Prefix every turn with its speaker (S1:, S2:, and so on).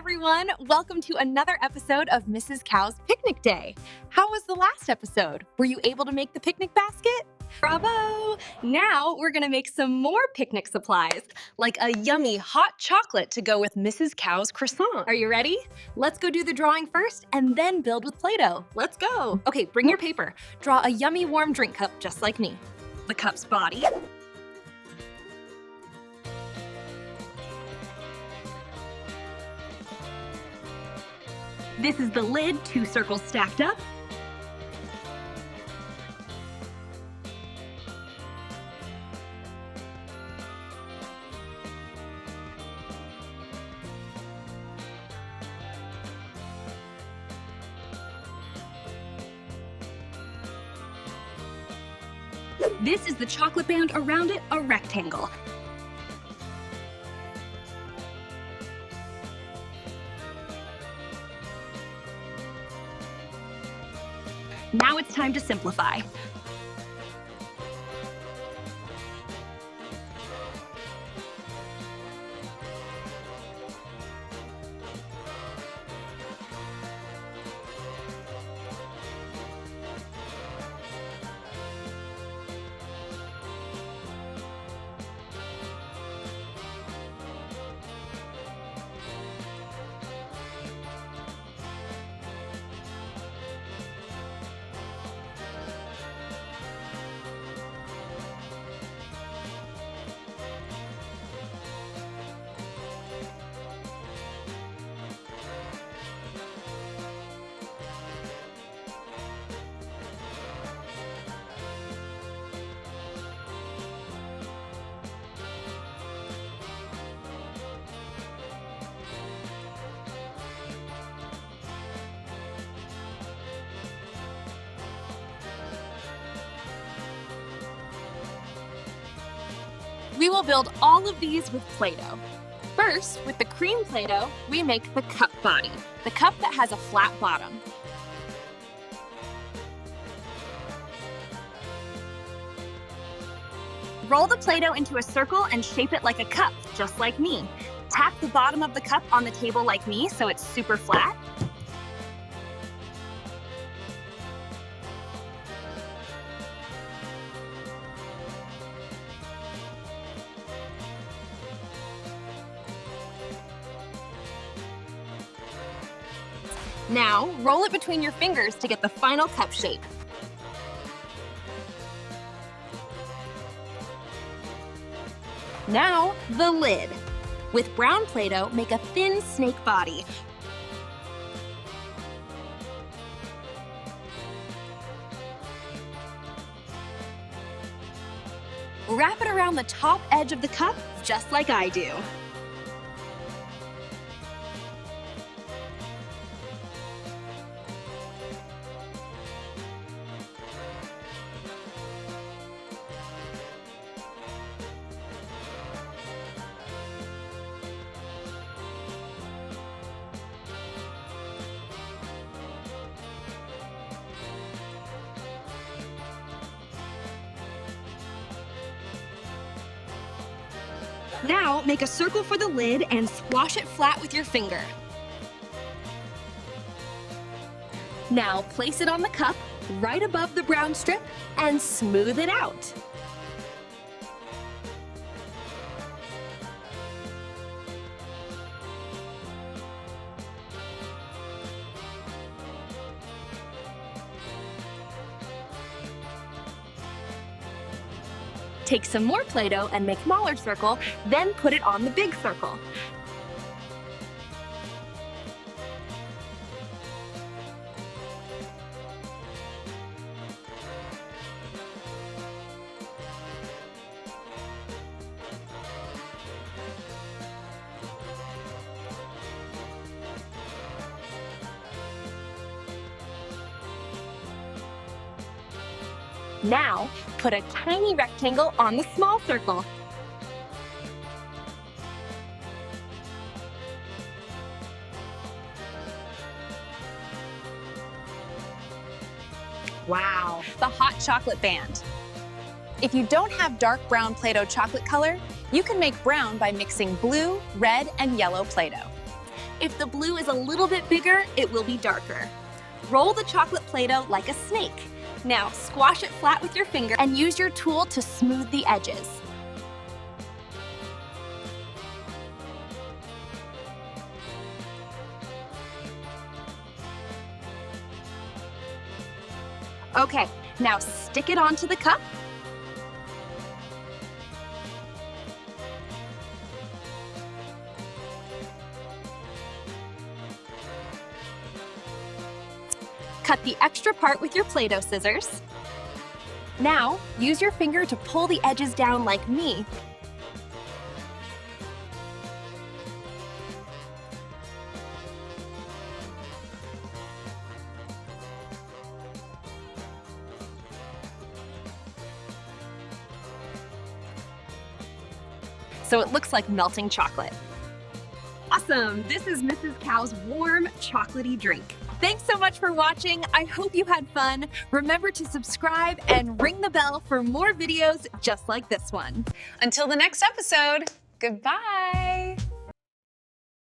S1: everyone. Welcome to another episode of Mrs. Cow's Picnic Day. How was the last episode? Were you able to make the picnic basket? Bravo! Now we're gonna make some more picnic supplies, like a yummy hot chocolate to go with Mrs. Cow's croissant. Are you ready? Let's go do the drawing first and then build with Play-Doh. Let's go. Okay, bring your paper. Draw a yummy warm drink cup just like me. The cup's body. This is the lid, 2 circles stacked up. This is the chocolate band around it, a rectangle. Now it's time to simplify. We will build all of these with Play-Doh. First, with the cream Play-Doh, we make the cup body, the cup that has a flat bottom. Roll the Play-Doh into a circle and shape it like a cup, just like me. Tap the bottom of the cup on the table like me so it's super flat. Now, roll it between your fingers to get the final cup shape. Now, the lid. With brown Play-Doh, make a thin snake body. Wrap it around the top edge of the cup, just like I do. Now, make a circle for the lid and squash it flat with your finger. Now, place it on the cup, right above the brown strip, and smooth it out. Take some more Play-Doh and make a smaller circle, then put it on the big circle. Now, put a tiny rectangle on the small circle. Wow, the hot chocolate band. If you don't have dark brown Play-Doh chocolate color, you can make brown by mixing blue, red, and yellow Play-Doh. If the blue is a little bit bigger, it will be darker. Roll the chocolate Play-Doh like a snake. Now squash it flat with your finger and use your tool to smooth the edges. Okay, now stick it onto the cup. Cut the extra part with your Play-Doh scissors. Now, use your finger to pull the edges down like me. So it looks like melting chocolate. Awesome! This is Mrs. Cow's warm, chocolatey drink. Thanks so much for watching. I hope you had fun. Remember to subscribe and ring the bell for more videos just like this one.
S2: Until the next episode, goodbye.